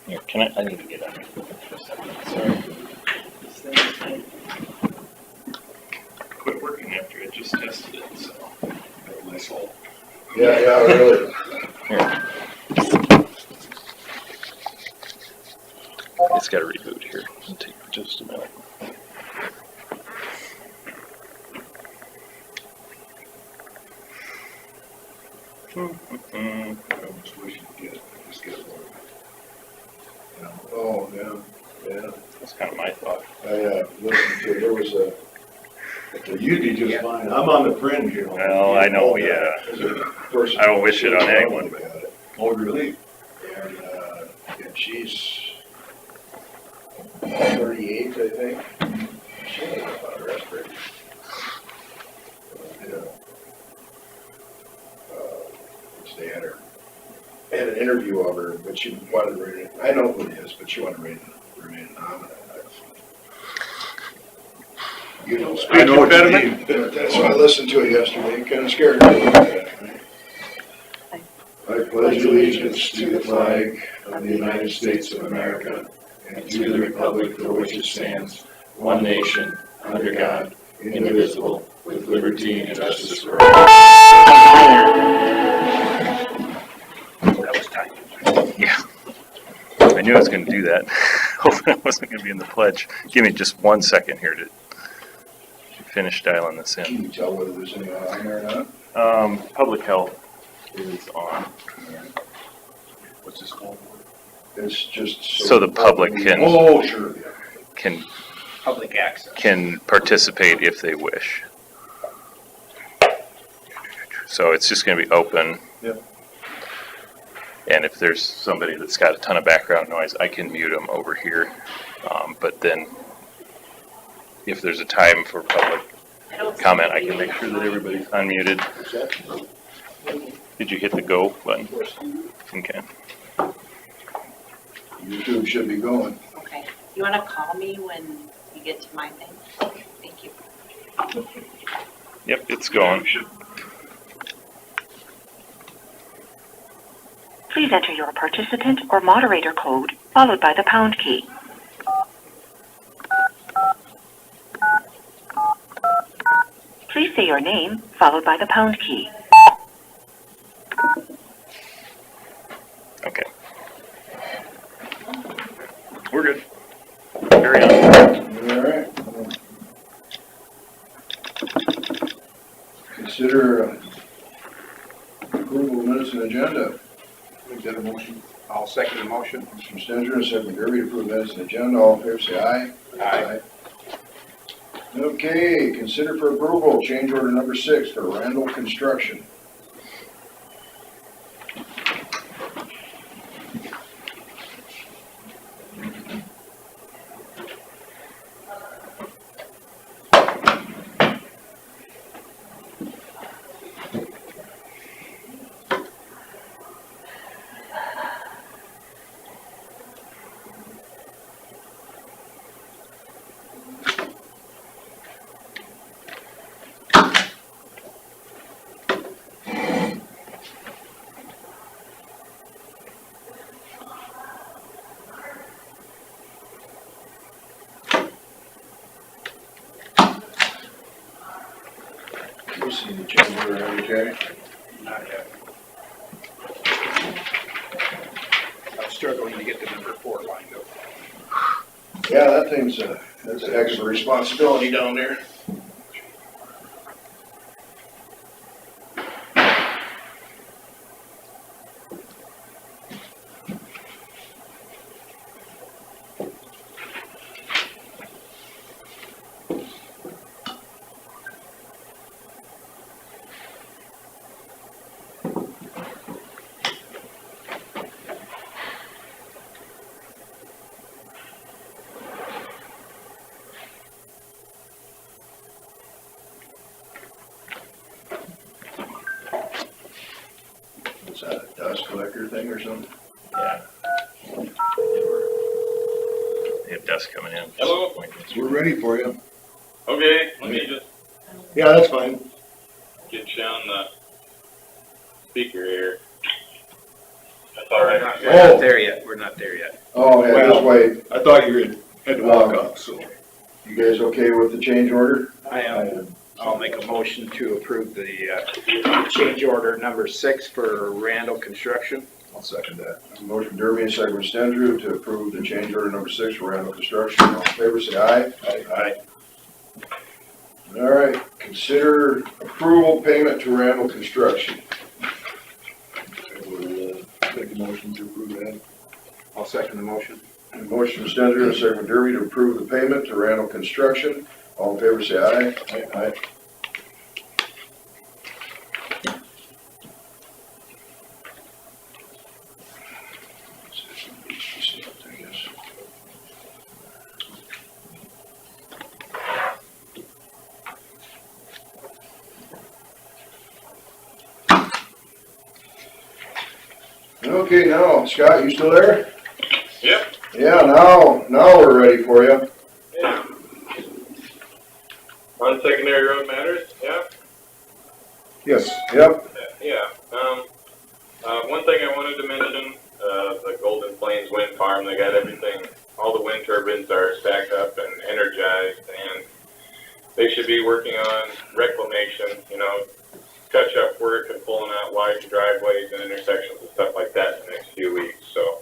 Here, can I need to get under for a second. Sorry. Quit working after it, just tested it, so. Nice hole. Yeah, really. Here. It's got to reboot here. It'll take just a minute. I just wish you could just get one. Oh, yeah. That's kind of my thought. I listened to, there was you'd be just fine. I'm on the fringe, you know. Well, I know, yeah. I don't wish it on anyone, but. Oh, really? And she's 38, I think. She had about a respirator. They had an interview of her, but she wanted to remain. I know who it is, but she wanted to remain anonymous. You know, I know what you mean. That's why I listened to it yesterday. It kind of scared me. I pledge allegiance to the flag of the United States of America and to the republic for which it stands, one nation, under God, indivisible, with liberty and justice for all. That was tight. Yeah. I knew I was going to do that. Hopefully I wasn't going to be in the pledge. Give me just 1 second here to finish dialing this in. Can you tell whether there's anyone on there or not? Public health is on. What's this called? It's just so the public can. Oh, sure. Yeah. Can public access. Can participate if they wish. So it's just going to be open. Yep. And if there's somebody that's got a ton of background noise, I can mute them over here. But then if there's a time for public comment, I can make sure that everybody's unmuted. Did you hit the go button? Okay. YouTube should be going. Okay. You want to call me when you get to my thing? Okay. Thank you. Yep, it's going. Please enter your participant or moderator code, followed by the pound key. Please say your name, followed by the pound key. Okay. We're good. Carry on. All right. Consider approval of minutes and agenda. Is that a motion? I'll second the motion. Mr. Stenger, second Derby, to approve minutes and agenda. All in favor, say aye. Aye. Okay, consider for approval change order number 6 for Randall Construction. You see the change order, okay? Not yet. I'm struggling to get the number 4 lined up. Yeah, that thing's that's a heck of a responsibility down there. Is that a dust collector thing or something? Yeah. They have dust coming in. Hello. We're ready for you. Okay, let me just Yeah, that's fine. get you on the speaker here. That's all right. We're not there yet, we're not there yet. Oh, yeah, just wait. I thought you had to walk up, so. You guys okay with the change order? I am. I'll make a motion to approve the change order number 6 for Randall Construction. I'll second that. Motion Derby and second Stendrew to approve the change order number 6 for Randall Construction. All in favor, say aye. Aye. All right, consider approval payment to Randall Construction. Make a motion to approve that. I'll second the motion. Motion Stendrew and second Derby to approve the payment to Randall Construction. All in favor, say aye. Aye. Okay, now, Scott, you still there? Yep. Yeah, now we're ready for you. Yeah. On secondary road matters, yeah? Yes. Yep. Yeah. One thing I wanted to mention, the Golden Plains Wind Farm, they got everything, all the wind turbines are stacked up and energized, and they should be working on reclamation, touch-up work and pulling out wide driveways and intersections and stuff like that in the next few weeks. So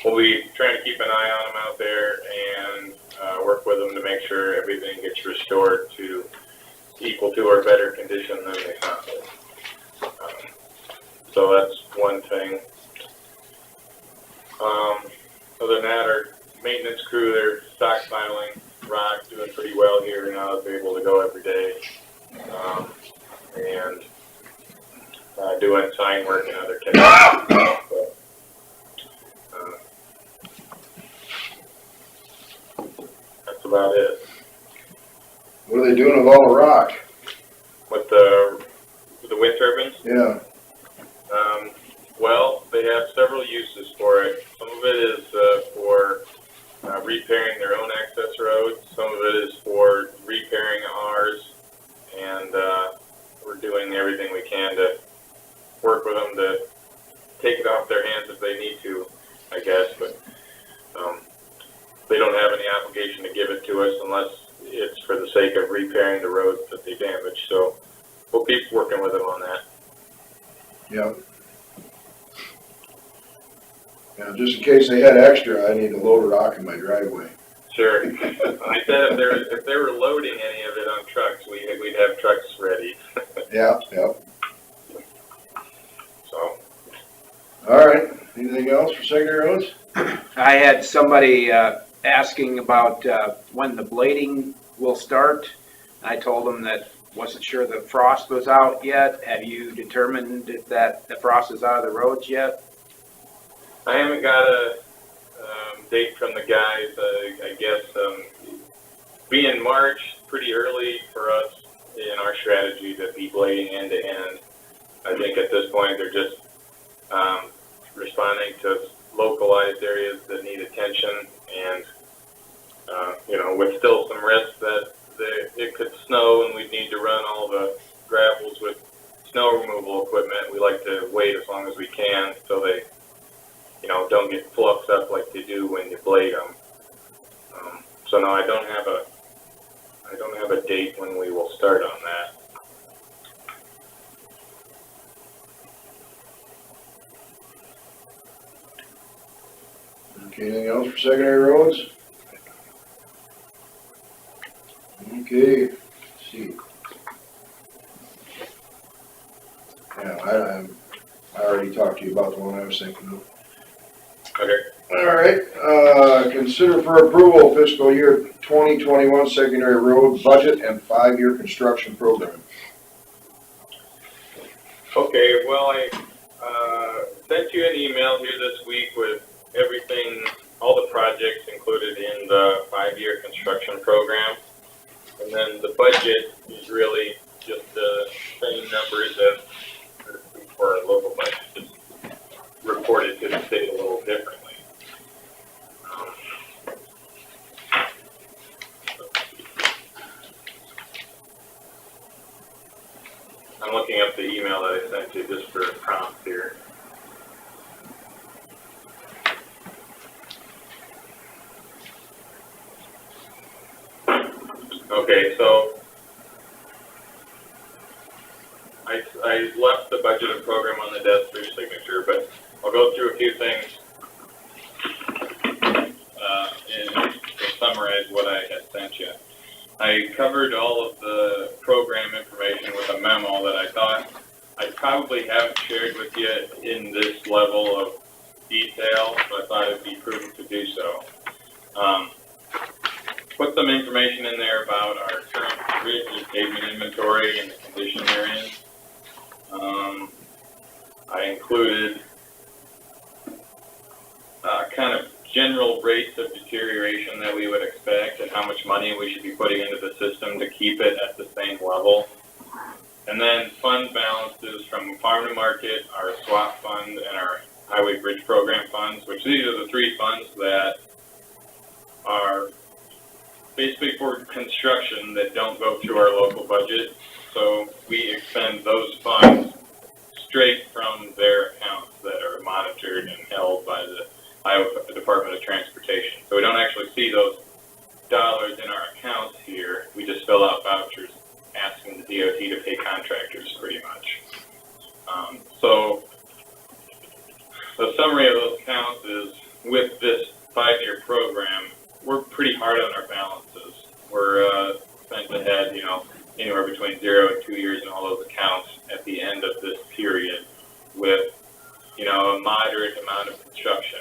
we'll be trying to keep an eye on them out there and work with them to make sure everything gets restored to equal to or better condition than they found it. So that's one thing. Other than that, our maintenance crew, they're stockpiling rock, doing pretty well here now that they're able to go every day. And doing sign work and other techniques. But, that's about it. What are they doing with all the rock? With the wind turbines, Yeah. well, they have several uses for it. Some of it is for repairing their own access roads. Some of it is for repairing ours, and we're doing everything we can to work with them to take it off their hands if they need to, I guess. But they don't have any obligation to give it to us unless it's for the sake of repairing the roads that they damage. So we'll keep working with them on that. Yep. Yeah, just in case they had extra, I need to load rock in my driveway. Sure. I said if they were loading any of it on trucks, we'd have trucks ready. Yeah, yep. So. All right, anything else for secondary roads? I had somebody asking about when the blading will start. I told them that wasn't sure the frost was out yet. Have you determined if the frost is out of the roads yet? I haven't got a date from the guys. I guess being March, pretty early for us in our strategy to be blading end to end. I think at this point they're just responding to localized areas that need attention, and with still some risk that it could snow and we'd need to run all the gravels with snow removal equipment. We like to wait as long as we can so they don't get fluffed up like they do when you blade them. So no, I don't have a date when we will start on that. Okay, anything else for secondary roads? Okay, let's see. Yeah, I already talked to you about the one I was thinking of. Okay. All right, consider for approval fiscal year 2021 secondary road budget and 5-year construction program. Okay, well, I sent you an email here this week with everything, all the projects included in the 5-year construction program. And then the budget is really just the same numbers as for our local budget, just reported to the state a little differently. I'm looking looking up the email that I sent you just for a prompt here. Okay, so I left the budget and program on the desk for your signature, but I'll go through a few things and to summarize what I had sent you. I covered all of the program information with a memo that I thought I probably haven't shared with you in this level of detail, so I thought it'd be prudent to do so. Put some information in there about our current bridge and pavement inventory and the condition they're in. I included kind of general rates of deterioration that we would expect and how much money we should be putting into the system to keep it at the same level. And then fund balances from farm to market, our swap fund, and our highway bridge program funds, which these are the three funds that are basically for construction that don't go through our local budget. So we expend those funds straight from their accounts that are monitored and held by the Iowa Department of Transportation. So we don't actually see those dollars in our accounts here. We just fill out vouchers asking the DOT to pay contractors pretty much. So the summary of those accounts is with this 5-year program, we're pretty hard on our balances. We're spent ahead, anywhere between 0 and 2 years in all those accounts at the end of this period with, a moderate amount of construction.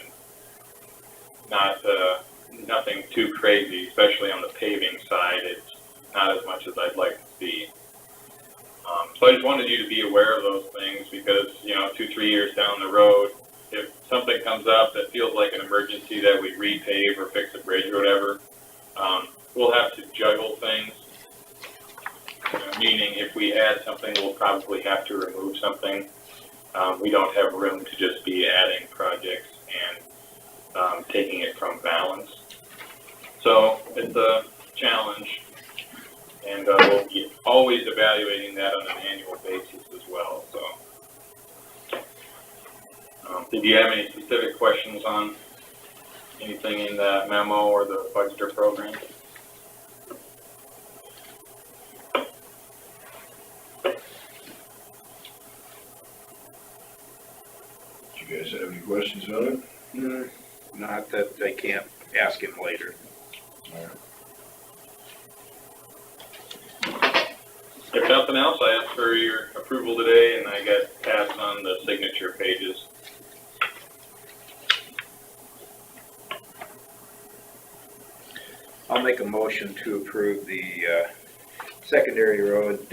Nothing too crazy, especially on the paving side. It's not as much as I'd like to see. So I just wanted you to be aware of those things because, 2-3 years down the road, if something comes up that feels like an emergency that we repave or fix a bridge or whatever, we'll have to juggle things. Meaning if we add something, we'll probably have to remove something. We don't have room to just be adding projects and taking it from balance. So it's a challenge, and we'll be always evaluating that on an annual basis as well. So, did you have any specific questions on anything in the memo or the budget or program? Do you guys have any questions on it? Not that they can't ask him later. If nothing else, I asked for your approval today, and I got passed on the signature pages. I'll make a motion to approve the secondary road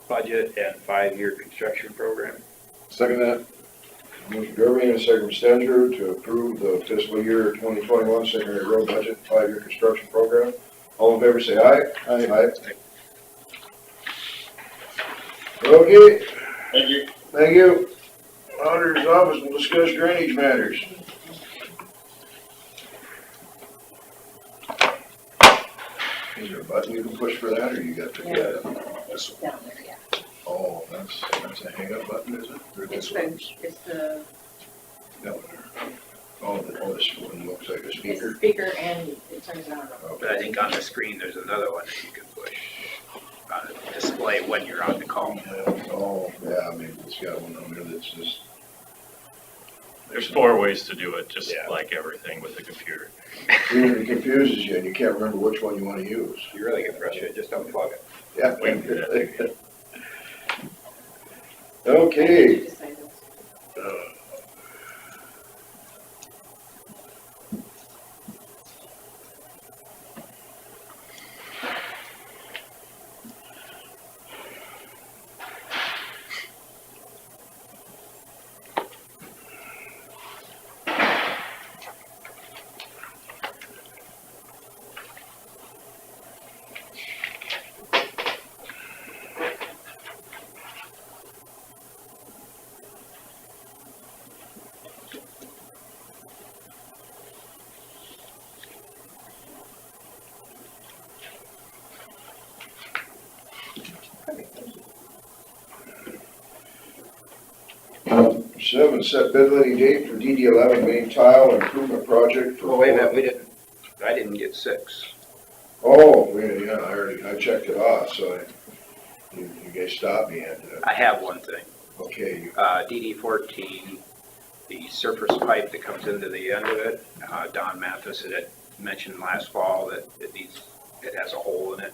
budget and 5-year construction program. Second that. Motion Gerby and a second from Stanger to approve the fiscal year 2021 secondary road budget 5-year construction program. All in favor say aye. Aye. Okay, Thank you. thank you. Auditor's office will discuss drainage matters. Is there a button you can push for that, or you got to get it? Down there, yeah. Oh, that's a hang-up button, is it? Or this one? It's the That one there. Oh, this one looks like a it's speaker. the speaker and it turns it on. But I think on the screen, there's another one that you can push on the display when you're on the call. Oh, yeah, maybe it's got one on there that's just. There's 4 ways to do it, just Yeah. like everything with the computer. It confuses you and you can't remember which one you want to use. You really can brush it, just unplug it. Yeah. We can do that. Okay. 7, set bid letting date for DD 11 main tile improvement project for. Oh, wait a minute, I didn't get 6. Oh, yeah, I checked it off, so you guys stopped me at that. I have one thing. Okay, DD 14, the surface pipe that comes into the end of it, Don Mathis had mentioned last fall that it has a hole in it.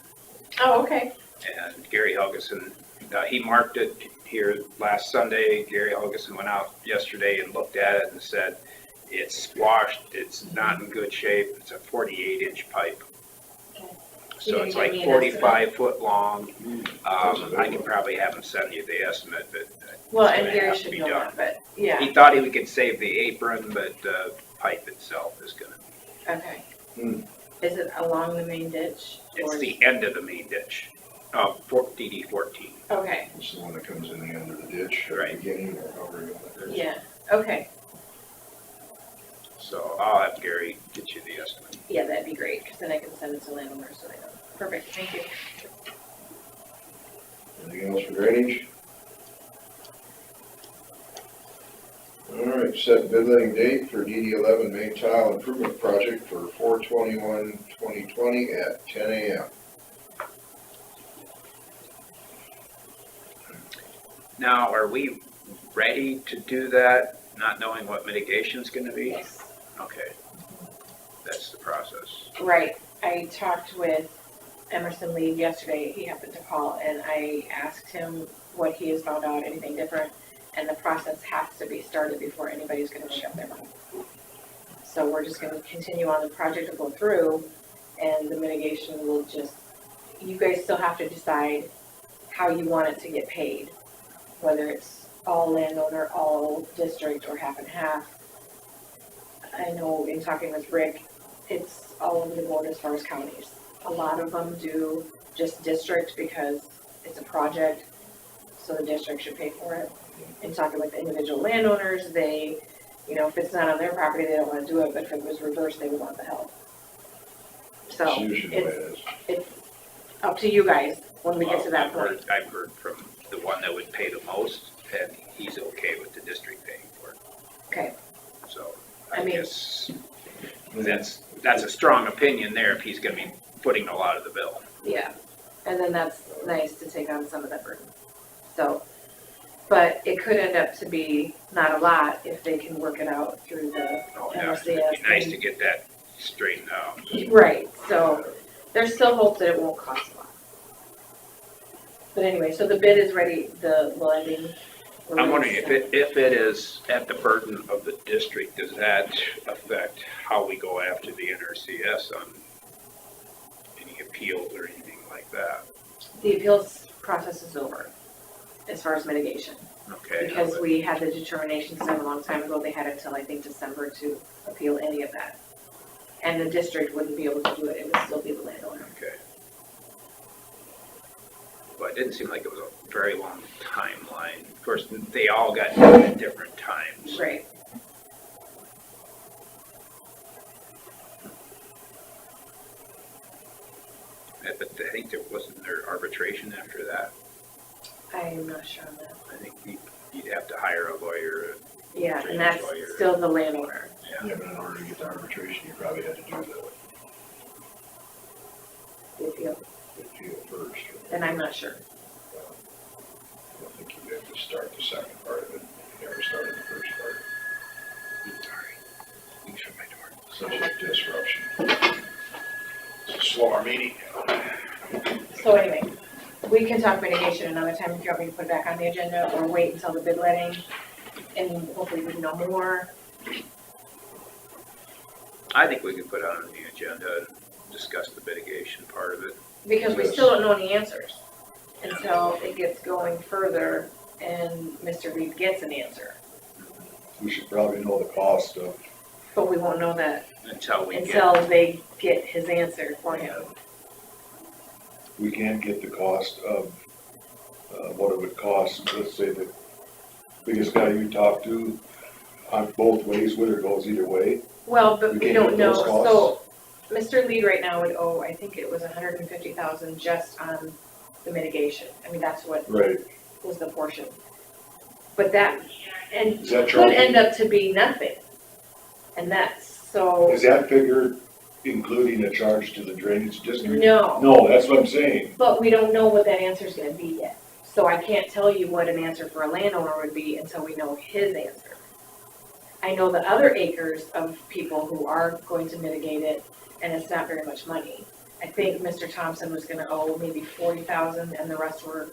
Oh, okay. And Gary Helgeson, he marked it here last Sunday. Gary Helgeson went out yesterday and looked at it and said, it's washed, it's not in good shape, it's a 48-inch pipe. Okay. So it's Can you like give me an estimate? 45 foot long. That's a big I can one. probably have him send you the estimate, but Well, it's and gonna Gary have to should be know done. that, but, yeah, He thought he could save the apron, but the pipe itself is gonna, okay. Hmm. Is it along the main ditch? it's or- the end of the main ditch, DD 14. Okay, it's the one that comes in the end of the ditch at the Right. beginning or however you want it. yeah, okay. So I'll have Gary get you the estimate. Yeah, that'd be great, because then I can send it to landowners so they know. Perfect, thank you. Anything else for drainage? All right, set bid letting date for DD 11 main tile improvement project for 4/21/2020 at 10 a.m. Now, are we ready to do that, not knowing what mitigation's gonna be? Yes. Okay, that's the process. Right, I talked with Emerson Lee yesterday, he happened to call, and I asked him what he has found out, anything different, and the process has to be started before anybody's gonna make up their mind. So we're just gonna continue on, the project will go through, and the mitigation will just, you guys still have to decide how you want it to get paid, whether it's all landowner, all district, or half and half. I know in talking with Rick, it's all over the board as far as counties. A lot of them do just district because it's a project, so the district should pay for it. In talking with individual landowners, they, you know, if it's not on their property, they don't wanna do it, but if it was reversed, they would want the help. So, That's usually the way it's, it is. up to you guys when we get to that Well, point. I've heard from the one that would pay the most, and he's okay with the district paying for it. Okay, So I I mean- guess that's a strong opinion there if he's gonna be footing a lot of the bill. yeah, and then that's nice to take on some of that burden. So, but it could end up to be not a lot if they can work it out through the Oh, yeah, it'd MRCS. be nice to get that straightened out. Right, so there's still hope that it won't cost a lot. But anyway, so the bid is ready, the lending. we're I'm ready wondering to if it is at the burden of the district, does that affect how we go after the NRCS on any appeals or anything like that? start. The appeals process is over as far as mitigation. Okay. Because we had the determination done a long time ago, they had until I think December to appeal any of that. And the district wouldn't be able to do it, it would still be the landowner. Okay. Well, it didn't seem like it was a very long timeline. Of course, they all got done at different times. Right. But I think wasn't there arbitration after that? I am not sure on that. I think you'd have to hire a lawyer. Yeah, Drainage and that's lawyer. still the landowner. Yeah, but in order to get to arbitration, you probably had to do The appeal, the appeal first. and I'm not sure. I don't think you have to start the second part of it. You never started the first part. Sorry. You can shut my door. Such a disruption. It's a slower meeting. So anyway, we can talk mitigation another time if you want me to put it back on the agenda, or wait until the bid letting, and hopefully we know more. I think we could put it on the agenda and discuss the mitigation part of it. Because we Yes. still don't know any answers until it gets going further and Mr. Reed gets an answer. We should probably know the cost of, But we won't know that Until we get, until they get his answer for him. we can't get the cost of, what it would cost, let's say the biggest guy you talk to, on both ways, whether it goes either way. Well, but We we can't don't get know, those so Mr. Reed right now would owe, I think it was $150,000 just on the mitigation. I mean, that's what Right. was the portion. But that, and Is that could charging? end up to be nothing. And that's, so, Is that figure including a charge to the drainage district? no. No, that's what I'm saying. But we don't know what that answer's gonna be yet. So I can't tell you what an answer for a landowner would be until we know his answer. I know the other acres of people who are going to mitigate it, and it's not very much money. I think Mr. Thompson was gonna owe maybe 40,000 and the rest were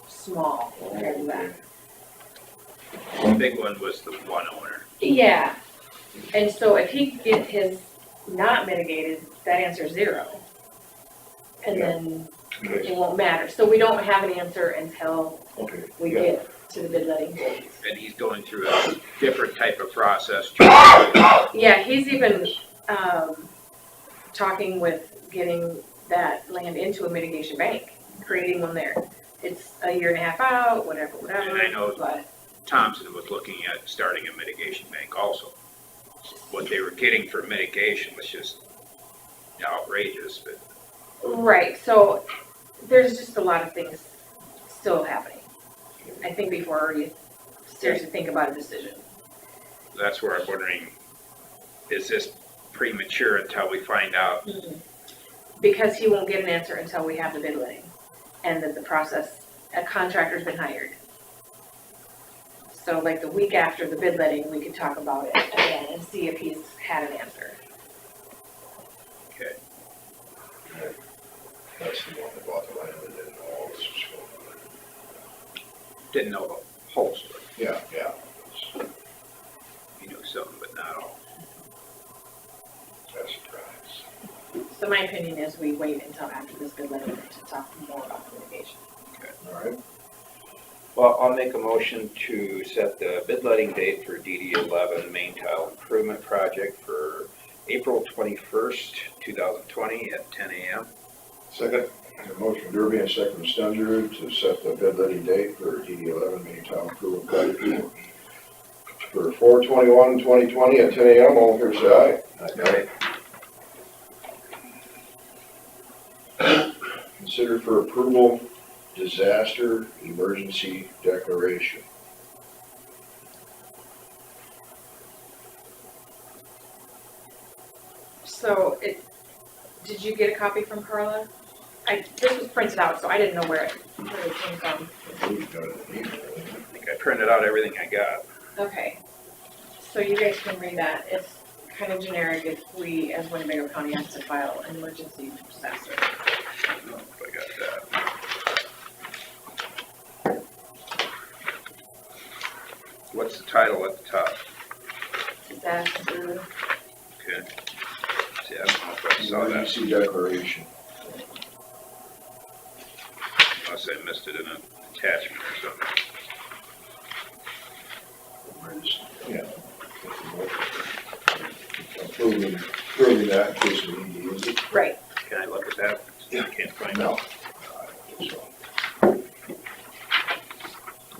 small compared to that. The big one was the one owner. Yeah, and so if he get his not mitigated, that answer's 0. And then Okay, it won't matter. So we don't have an answer until okay. we Yeah. get to the bid letting date. And he's going through a different type of process. Yeah, he's even, talking with getting that land into a mitigation bank, creating one there. It's a year and a half out, whatever, And I know- but, Thompson was looking at starting a mitigation bank also. What they were getting for mitigation was just outrageous, but right, so there's just a lot of things still happening. I think before you seriously think about a decision. that's where I'm wondering, is this premature until we find out? Because he won't get an answer until we have the bid letting and that the process, a contractor's been hired. So like the week after the bid letting, we could talk about it again and see if he's had an answer. Okay. That's the one that bought the land and didn't know all this was going on. Didn't know the whole story. Yeah, yeah, He knew some, but not all. that's a surprise. So my opinion is we wait until after this bid letting to talk more about the mitigation. All right, Well, I'll make a motion to set the bid letting date for DD 11 main tile improvement project for April 21st, 2020 at 10 a.m. second, a motion from Derby and second from Stenger to set the bid letting date for DD 11 main tile improvement project for 4/21/2020 at 10 a.m. All in favor, say aye. Consider for approval disaster emergency declaration. So did you get a copy from Carla? This was printed out, so I didn't know where it came from. We've got it in email. I think I printed out everything I got. Okay, so you guys can read that. It's kind of generic if we, as Winnebago County, has to file an emergency disaster. I don't know if I got that. What's the title at the top? Disaster, Okay. See, I don't know if I saw that, Emergency declaration. unless I missed it in an attachment or something. Yeah. Approving that in case we need to use it. right. Can I look at that? I can't find it. No. I don't think so.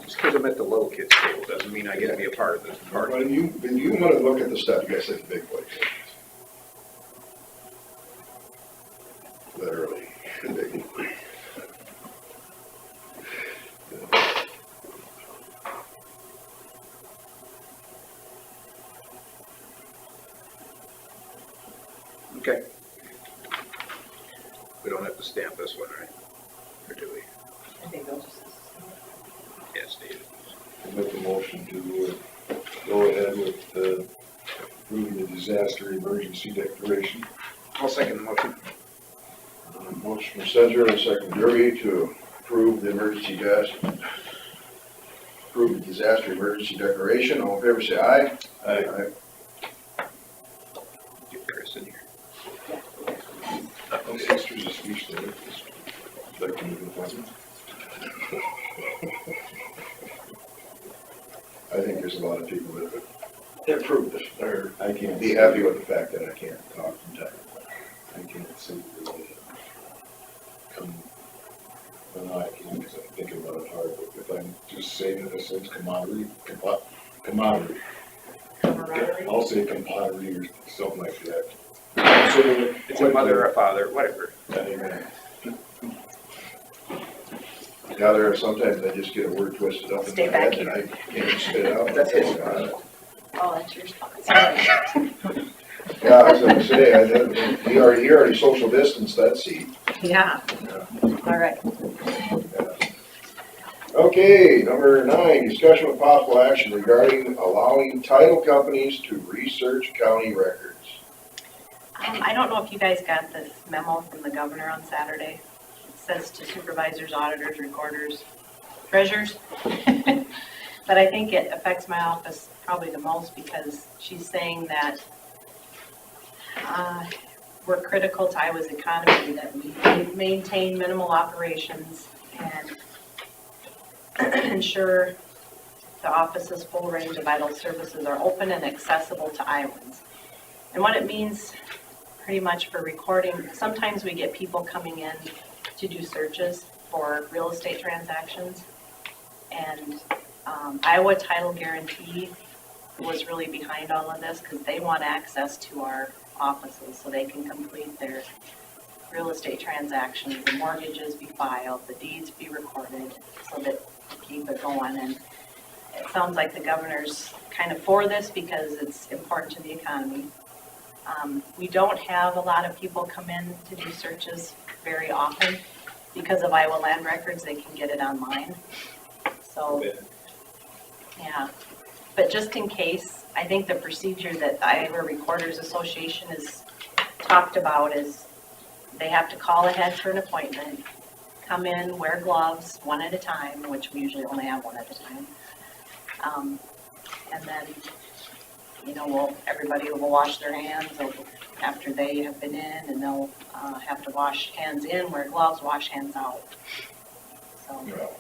Just because I'm at the little kids table doesn't mean I get to be a part of this party. When you want to look at the stuff, you guys hit the big place. Literally. Okay. We don't have to stamp this one, right? Or do we? I think they'll just, Yes, David. I'll make a motion to go ahead with approving the disaster emergency declaration. I'll second the motion. Motion from Censor and second from Derby to approve the disaster emergency declaration. All in favor, say aye. Aye. Get Chris in here. Those extras of speech there. Like to move the appointment. I think there's a lot of people that would approve this, or I can't. be happy with the fact that I can't talk from time. I can't simply come, well, no, I can't because I'm thinking about it hard, but if I'm just saying it, it says camaraderie. camaraderie. I'll say camaraderie or something like that. It's a mother or a father, whatever. Amen. Yeah, there are sometimes I just get a word twisted up in Stay my head back and I can't spit it out. That's his Oh, that's your spot. Sorry. Yeah, I was gonna say, he already social distanced that seat. Yeah, Yeah. all right. Okay, number 9, discussion with possible action regarding allowing title companies to research county records. I don't know if you guys got this memo from the governor on Saturday. It says to supervisors, auditors, recorders, treasurers. But I think it affects my office probably the most because she's saying that we're critical to Iowa's economy, that we maintain minimal operations and ensure the office's full range of vital services are open and accessible to Iowans. And what it means pretty much for recording, sometimes we get people coming in to do searches for real estate transactions. And Iowa Title Guarantee was really behind all of this because they want access to our offices so they can complete their real estate transactions, the mortgages be filed, the deeds be recorded so that we keep it going. And it sounds like the governor's kind of for this because it's important to the economy. We don't have a lot of people come in to do searches very often. Because of Iowa land records, they can get it online. So, yeah. But just in case, I think the procedure that the Iowa Recorders Association has talked about is they have to call ahead for an appointment, come in, wear gloves one at a time, which we usually only have one at a time. And then, you know, everybody will wash their hands after they have been in, and they'll have to wash hands in, wear gloves, wash hands out. So, Well,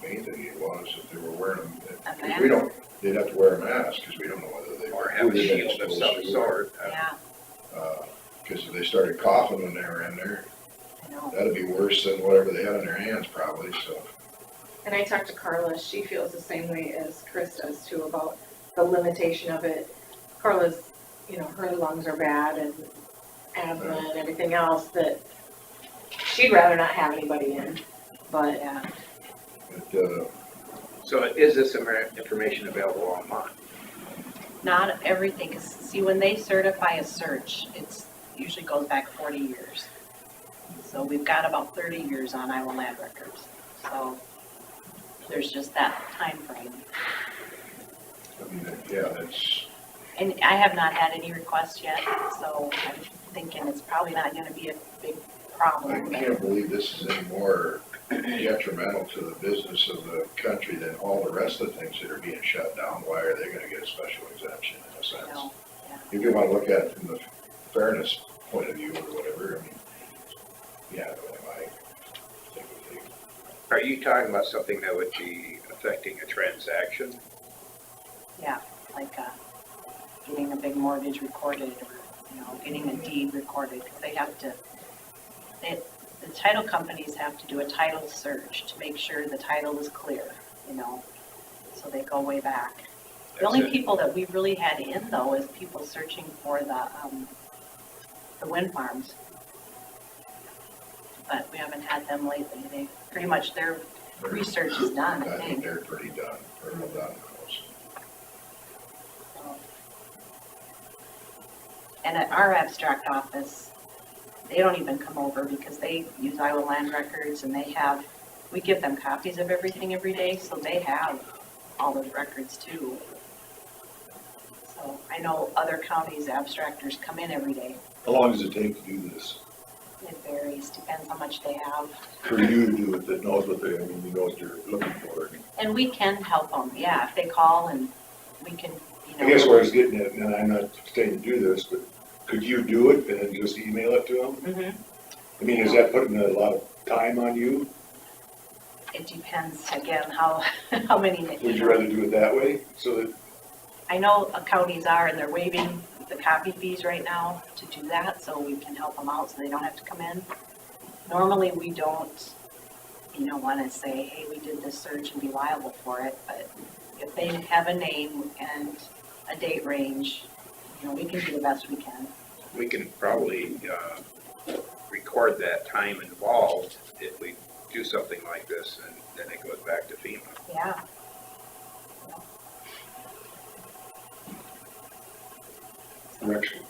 the main thing it was if they were wearing them, A because we don't, they'd have to wear a mask because we don't know whether they Or were. have a shield of some sort. yeah, Because if they started coughing when they were in there, I know. that'd be worse than whatever they had in their hands probably, so. And I talked to Carla, she feels the same way as Chris does too about the limitation of it. Carla's, you know, her lungs are bad and asthma and everything else that she'd rather not have anybody in, but Yeah, But, So is this information available online? not everything, 'cause see, when they certify a search, it's usually goes back 40 years. So we've got about 30 years on Iowa land records. So there's just that time frame. I mean, yeah, that's, And I have not had any requests yet, so I'm thinking it's probably not gonna be a big I problem. can't believe this is any more detrimental to the business of the country than all the rest of the things that are being shut down. Why are they gonna get a special exemption in a You sense? know, yeah. If you wanna look at it from the fairness point of view or whatever, I mean, yeah, I think we Are you talking about something that would be affecting a transaction? Yeah, like getting a big mortgage recorded or, you know, getting a deed recorded, because they have to, the title companies have to do a title search to make sure the title is clear, you know, so they go way back. The only That's it. people that we've really had in though is people searching for the wind farms. But we haven't had them lately. They, pretty much their research is done, I I think think. they're pretty done, pretty well done. Those. So. And at our abstract office, they don't even come over because they use Iowa land records and they have, we give them copies of everything every day, so they have all those records too. So I know other counties' abstractors come in every day. How long does it take to do this? It varies, depends how much they have. For you to do it, that knows what they, I mean, you know what you're looking for. And we can help them, yeah, if they call and we can, you know. I guess where I was getting at, and I'm not saying to do this, but could you do it and then just email it to them? Mhm. I mean, is that putting a lot of time on you? It depends, again, how many. Would you rather do it that way, so that, I know counties are, and they're waiving the copy fees right now to do that, so we can help them out so they don't have to come in. Normally, we don't, you know, want to say, hey, we did this search and be liable for it, but if they have a name and a date range, you know, we can do the best we can. We can probably record that time involved if we do something like this, and then it goes back to FEMA. Yeah. Direction.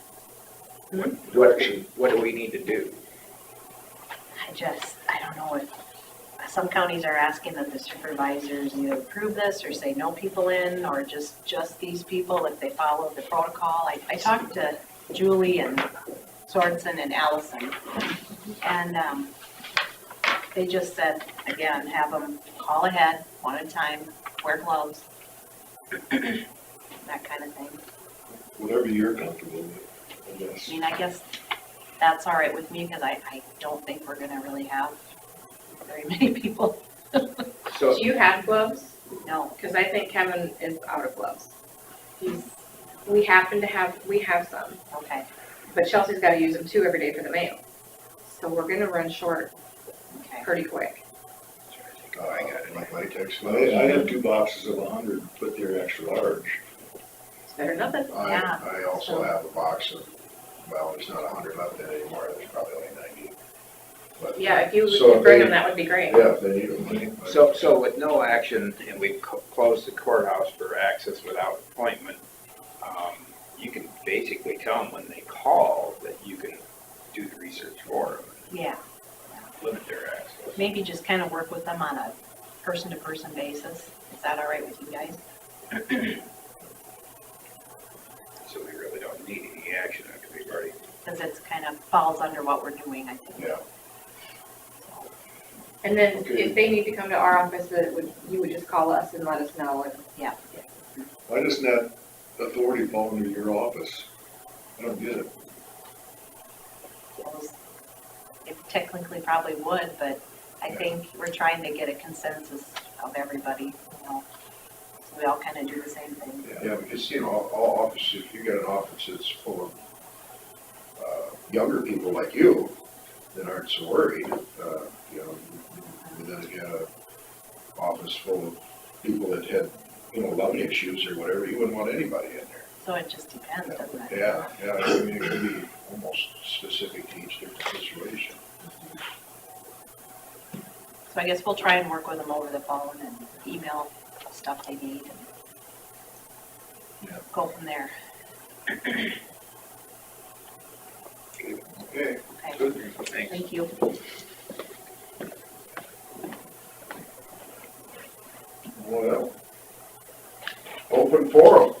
What do we need to do? I don't know if, some counties are asking that the supervisors either approve this or say no people in, or just these people if they follow the protocol. I talked to Julie and Sorensen and Allison, and they just said, again, have them call ahead, one at a time, wear gloves, that kind of thing. Whatever you're comfortable with, I guess. I mean, I guess that's all right with me, because I don't think we're gonna really have very many people. So, Do you have gloves? No, Because I think Kevin is out of gloves. We have some, okay, but Chelsea's gotta use them too every day for the mail. So we're gonna run short okay. pretty quick. oh, I got it. Like latex. Well, I have 2 boxes of 100, but they're extra large. It's better than nothing. Yeah. I also have a box of, well, there's not 100 left in it anymore, there's probably only 90. But, Yeah, if you So could bring they- them, that would be great. Yeah, if they need them. So with no action, and we close the courthouse for access without appointment, you can basically tell them when they call that you can do the research for them, Yeah, and limit their access. maybe just kind of work with them on a person-to-person basis. Is that all right with you guys? So we really don't need any action after we've already. Because it's kind of falls under what we're doing, I think. Yeah. And then Okay. if they need to come to our office, you would just call us and let us know. And Why doesn't that authority fall under your office? I don't get it. It technically probably would, but I think we're trying to get a consensus of everybody, you know. So we all kind of do the same thing. Yeah, because, you know, all offices, if you got an office that's full of younger people like you, that aren't so worried, you know, and then if you had an office full of people that had, you know, lung issues or whatever, you wouldn't want anybody in there. So it just depends, doesn't it? Yeah, I mean, it could be almost specific to each different situation. So I guess we'll try and work with them over the phone and email stuff they need and go from there. Okay, Okay, good. Thanks. thank you. Well, open forum.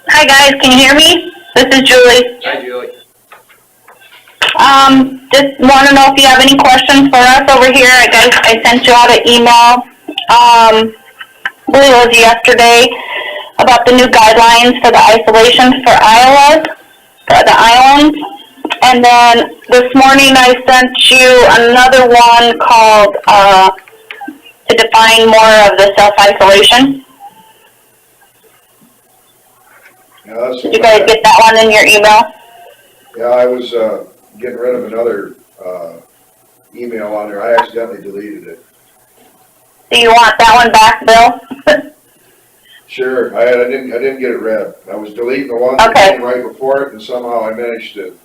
Hi guys, can you hear me? This is Julie. Hi, Julie. Just want to know if you have any questions for us over here. I sent you out an email, I believe it was yesterday, about the new guidelines for the isolation for Iowa, for the islands. And then this morning I sent you another one called, to define more of the self-isolation. Yeah, that's Did you guys get that one in your email? Yeah, I was, getting rid of another, email on there. I accidentally deleted it. Do you want that one back, Bill? Sure, I didn't get it read. I was deleting the one that Okay. came right before it, and somehow I managed to,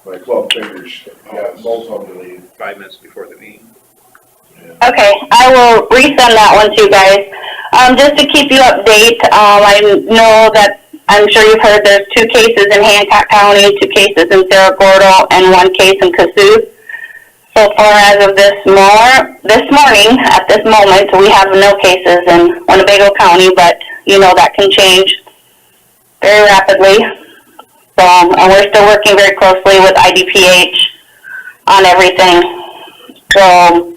my club fingers got both of them deleted. 5 minutes before the meeting. Okay, I will resend that one to you guys. Just to keep you updated, I know that, I'm sure you've heard there's 2 cases in Hancock County, 2 cases in Cerro Gordo, and 1 case in Cassuth. So far as of this morning, at this moment, we have no cases in Winnebago County, but you know that can change very rapidly. So, and we're still working very closely with IDPH on everything. So,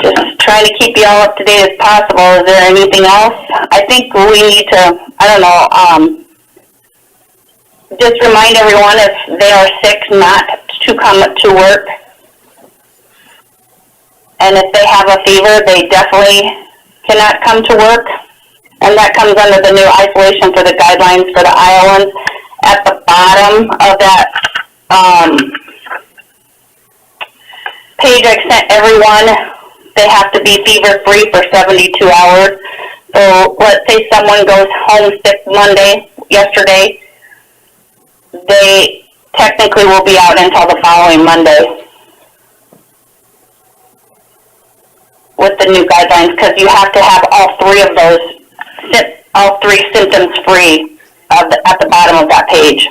just trying to keep you all up to date as possible. Is there anything else? I think we need to, just remind everyone if they are sick not to come to work. And if they have a fever, they definitely cannot come to work. And that comes under the new isolation for the guidelines for the Iowans. At the bottom of that page I sent everyone, they have to be fever-free for 72 hours. So let's say someone goes home sick yesterday, they technically will be out until the following Monday with the new guidelines, because you have to have all three of those, all three symptoms free at the bottom of that page.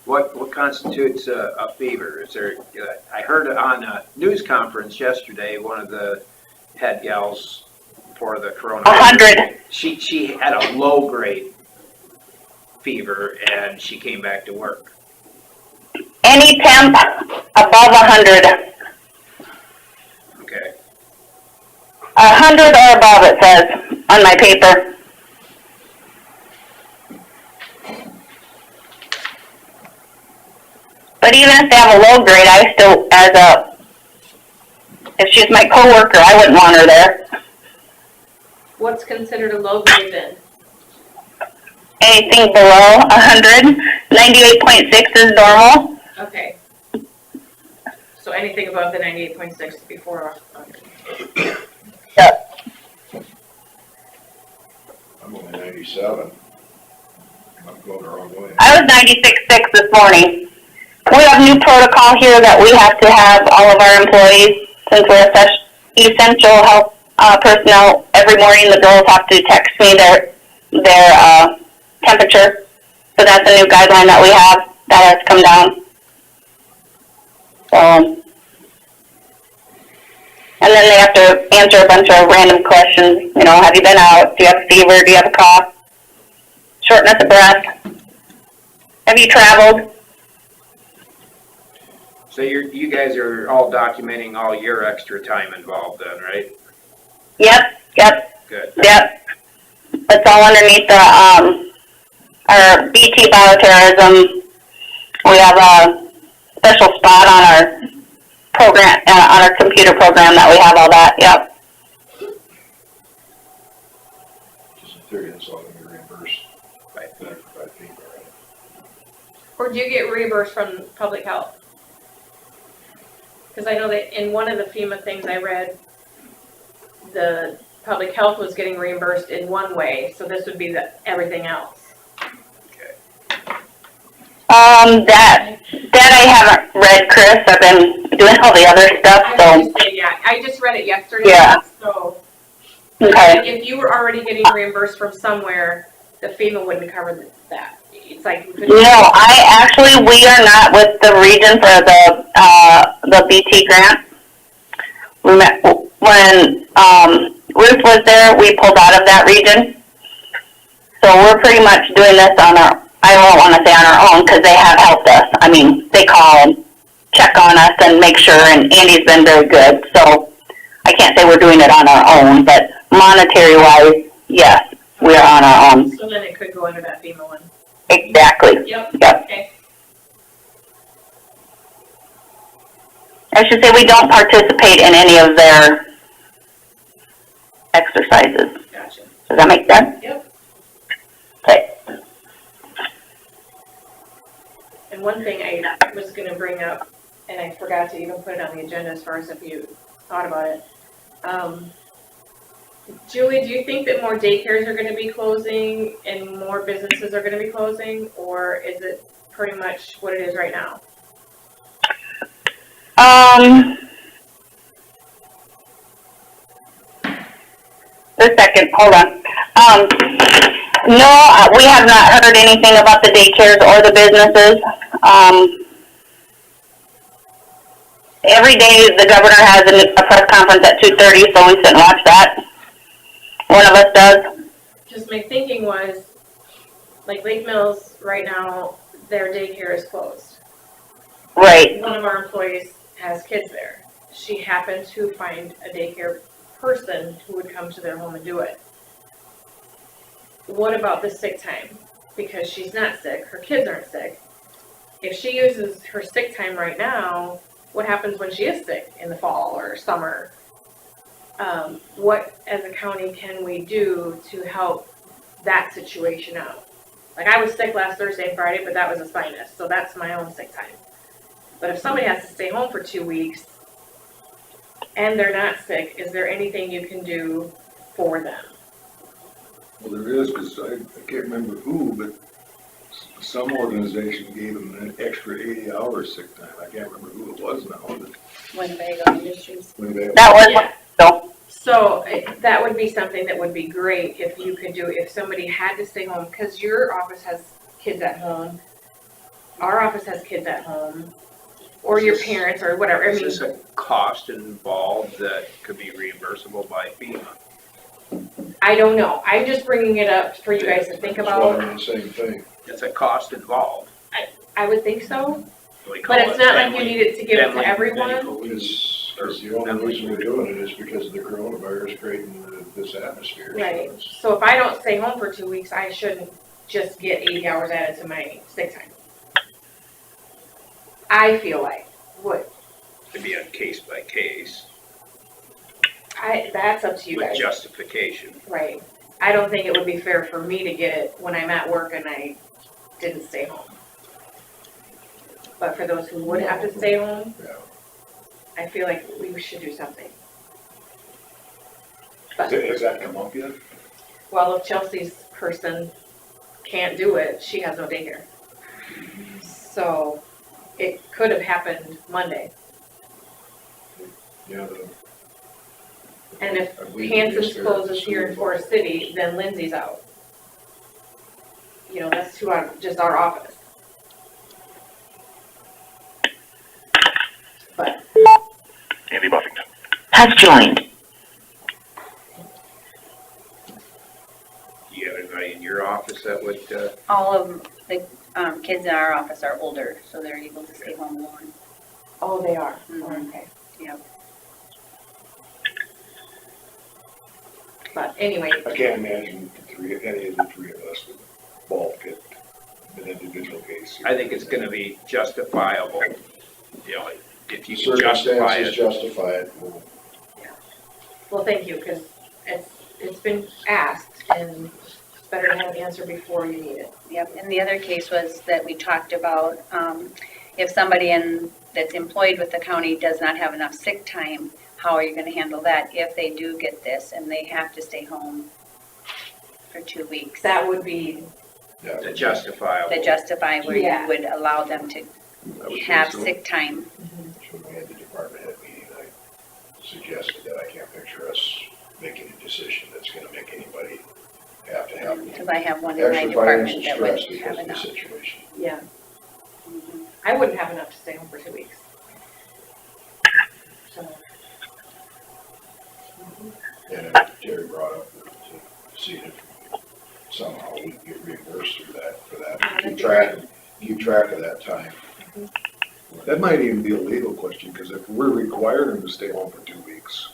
What constitutes a fever? Is there, I heard on a news conference yesterday, one of the head gals for the coronavirus. 100. She had a low grade fever and she came back to work. Any temp above 100. Okay. 100 or above, it says on my paper. But even if they have a low grade, I still, if she's my coworker, I wouldn't want her there. What's considered a low grade then? Anything below 100, 98.6 is normal. Okay. So anything above the 98.6 before. Yep. I'm only 97. I'm going the wrong way. I was 96.6 this morning. We have new protocol here that we have to have all of our employees, since we're essential health personnel. Every morning the girls have to text me their temperature. So that's a new guideline that we have that has come down. And then they have to answer a bunch of random questions. You know, have you been out? Do you have a fever? Do you have a cough? Shortness of breath? Have you traveled? So you guys are all documenting all your extra time involved then, right? Yep. Good. Yep. It's all underneath the, our BT bioterrorism. We have a special spot on our program, on our computer program that we have all that, yep. Just in theory, it's all going to be reimbursed by FEMA, right? Or do you get reimbursed from public health? Because I know that in one of the FEMA things I read, the public health was getting reimbursed in one way, so this would be everything else. That I haven't read, Chris. I've been doing all the other stuff, so. I just read it yesterday. Yeah. So Okay. if you were already getting reimbursed from somewhere, the FEMA wouldn't cover that. It's like we couldn't. No, we are not with the region for the BT grant. We met, when Ruth was there, we pulled out of that region. So we're pretty much doing this on I don't want to say on our own, because they have helped us. I mean, they call and check on us and make sure, and Andy's been very good. So I can't say we're doing it on our own, but monetary-wise, yes, we are on our own. So then it could go under that FEMA one. Exactly. Yep. Okay. I should say we don't participate in any of their exercises. Gotcha. Does that make sense? Yep. Okay. And one thing I was going to bring up, and I forgot to even put it on the agenda as far as if you thought about it. Julie, do you think that more daycares are going to be closing and more businesses are going to be closing, or is it pretty much what it is right now? A second, hold on. No, we have not heard anything about the daycares or the businesses. Every day the governor has a press conference at 2:30, so we sit and watch that. One of us does. Just my thinking was, like Lake Mills right now, their daycare is closed. Right. One of our employees has kids there. She happened to find a daycare person who would come to their home and do it. What about the sick time? Because she's not sick, her kids aren't sick. If she uses her sick time right now, what happens when she is sick in the fall or summer? What as a county can we do to help that situation out? Like I was sick last Thursday and Friday, but that was a sinus, so that's my own sick time. But if somebody has to stay home for 2 weeks and they're not sick, is there anything you can do for them? Well, there is, because I can't remember who, but some organization gave them an extra 80 hours sick time. I can't remember who it was now. But Winnebago Industries. when they- That was, Yeah. so, So that would be something that would be great if you could do, if somebody had to stay home, because your office has kids at home, our office has kids at home, or your parents, or whatever, I Is mean, this a cost involved that could be reimbursable by FEMA? I don't know, I'm just bringing it up for you guys to think That's about, wondering the same thing. It's a cost involved. I would think so, We call but it's it not like you family- need it to give it family to everyone. medical leave. Because the only reason we're doing it is because of the coronavirus creating this atmosphere. So Right, it's- so if I don't stay home for 2 weeks, I shouldn't just get 80 hours added to my sick time. I feel like, would, To be on case by case that's up to you with guys. justification. Right. I don't think it would be fair for me to get it when I'm at work and I didn't stay home. But for those who would have to stay home, Yeah. I feel like we should do something. Has that come up yet? Well, if Chelsea's person can't do it, she has no daycare. So it could have happened Monday. Yeah, And if I believe Hanson's it is closes here in school. Forest City, then Lindsay's out. You know, that's who just our office. But Andy Buffington has joined. Do you have anybody in your office that would, All of the kids in our office are older, so they're able to stay home alone. oh, they are. Mhm. Okay. Yep. But anyway, I can't imagine any of the three of us would balk at an individual case. I think it's gonna be justifiable, you know, if you can justify Circumstances it. justify it. Well, well, thank you, because it's been asked, and it's better to have an answer before you need it. Yep, and the other case was that we talked about, if somebody that's employed with the county does not have enough sick time, how are you gonna handle that if they do get this and they have to stay home for 2 weeks? That would be, yeah. The justifiable. That justify where Yeah. you would allow them to I would have think so. sick time. When we had the department head meeting, I suggested that I can't picture us making a decision that's gonna make anybody have to have Because I have one in my extra department financial that would stress because have of the enough. situation. yeah, Mhm. I wouldn't have enough to stay home for 2 weeks. So, And Jerry brought up to see if somehow we can get reimbursed through that, for that, keep track of that time. That might even be a legal question, because if we're requiring them to stay home for 2 weeks,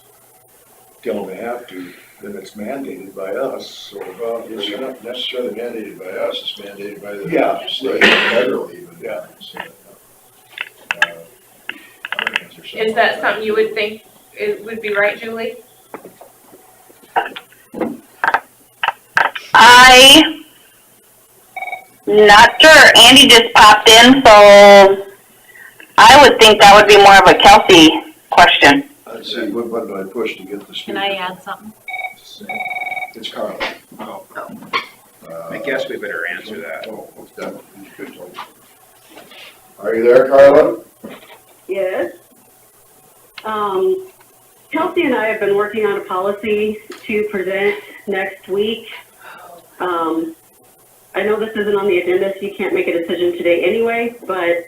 tell them they have to, then it's mandated by us, so. It's not necessarily mandated by us, it's mandated by the Yeah, state, right. federal even. Yeah. So, I would answer something is that like something you would think it would be right, Julie? not sure. Andy just popped in, so I would think that would be more of a Kelsey question. I'd say, what button do I push to get the speaker? Can I add something? It's Carl. Oh, I guess we better answer that. Oh, that, good. Are you there, Carla? Yes. Kelsey and I have been working on a policy to present next week. I know this isn't on the agenda, so you can't make a decision today anyway, but,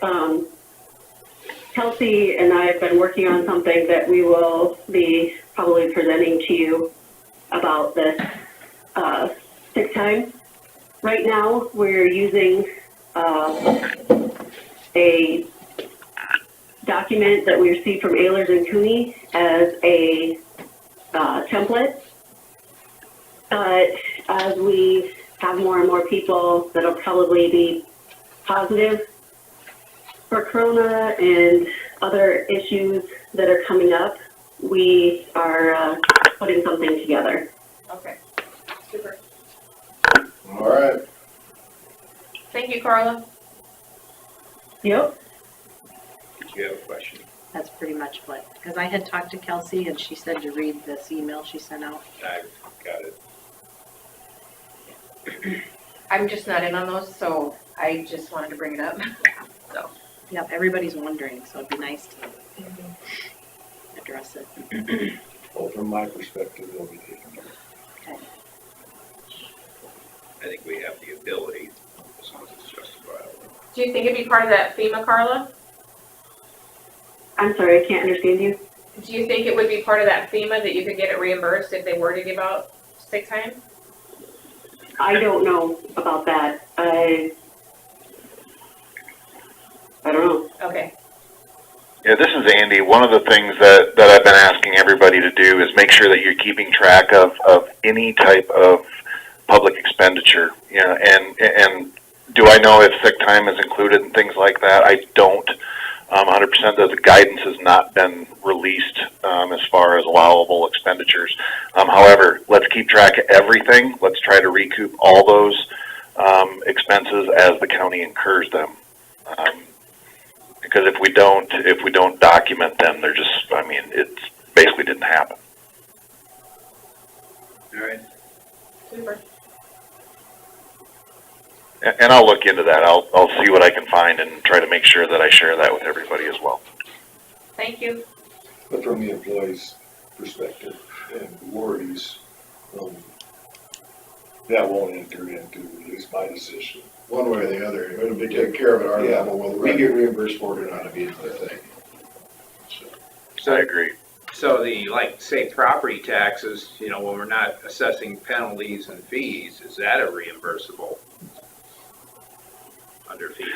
Kelsey and I have been working on something that we will be probably presenting to you about this, sick time. Right now, we're using, a document that we received from Ehlers and Cooney as a template. But as we have more and more people that'll probably be positive for Corona and other issues that are coming up, we are putting something together. Okay, super. All right. Thank you, Carla. Yep. Did you have a question? That's pretty much what, because I had talked to Kelsey and she said to read this email she sent out. I got it. I'm just not in on those, so I just wanted to bring it up. So, Yep, everybody's wondering, so it'd be nice to address it. Well, from my perspective, they'll be taken care of. I think we have the ability, as long as it's justifiable. do you think it'd be part of that FEMA, Carla? I'm sorry, I can't understand you. Do you think it would be part of that FEMA that you could get it reimbursed if they were to give out sick time? I don't know about that. I don't know. Okay. Yeah, this is Andy. One of the things that I've been asking everybody to do is make sure that you're keeping track of any type of public expenditure. You know, and do I know if sick time is included and things like that? I don't. 100% that the guidance has not been released as far as allowable expenditures. However, let's keep track of everything. Let's try to recoup all those expenses as the county incurs them. Because if we don't document them, they're just, I mean, it's basically didn't happen. All right. Super. And I'll look into that. I'll see what I can find and try to make sure that I share that with everybody as well. Thank you. But from the employee's perspective and worries, that won't enter into at least my decision. One way or the other, it'll be taken care of at our Yeah. level, whether we get reimbursed for it or not, it'll be another thing. I agree. So the, like, say, property taxes, you know, when we're not assessing penalties and fees, is that a reimbursable under fee?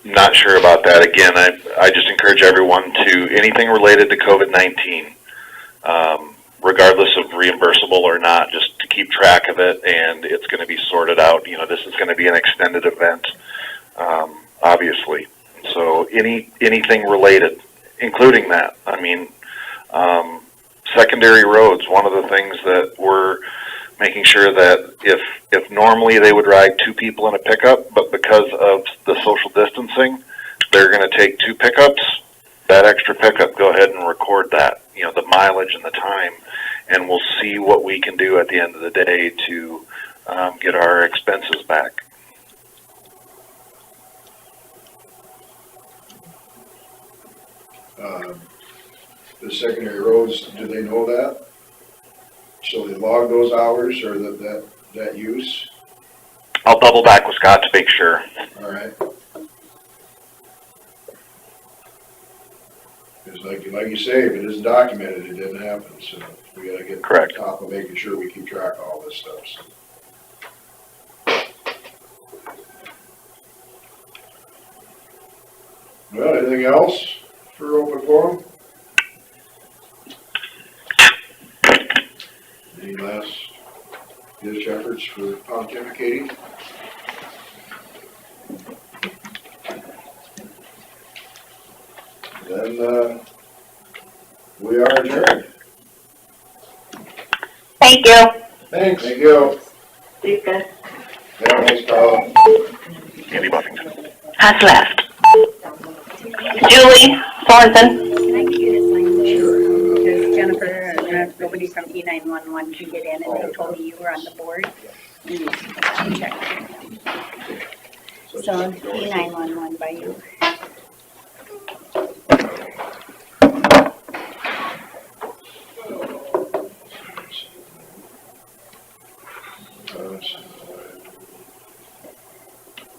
Not sure about that. Again, I just encourage everyone to, anything related to COVID-19, regardless of reimbursable or not, just to keep track of it, and it's going to be sorted out. You know, this is going to be an extended event, obviously. So anything related, including that. I mean, secondary roads, one of the things that we're making sure that if normally they would ride 2 people in a pickup, but because of the social distancing, they're going to take 2 pickups. That extra pickup, go ahead and record that, you know, the mileage and the time, and we'll see what we can do at the end of the day to get our expenses back. The secondary roads, do they know that? So they log those hours or that use? I'll double back with Scott to make sure. All right. Because like you say, if it isn't documented, it didn't happen, so we gotta get Correct. on top of making sure we keep track of all this stuff, so. Well, anything else for open forum? Any last ditch efforts for pontificating? Then, we are adjourned. Thank you. Thanks. Thank you. Thanks, guys. Yeah, thanks, Carla. Andy Buffington. Has left. Julie Sorensen. Can I give you this language? Sure. Because Jennifer, nobody from E911 can get in, and they told me you were on the board. Check. So E911 by you.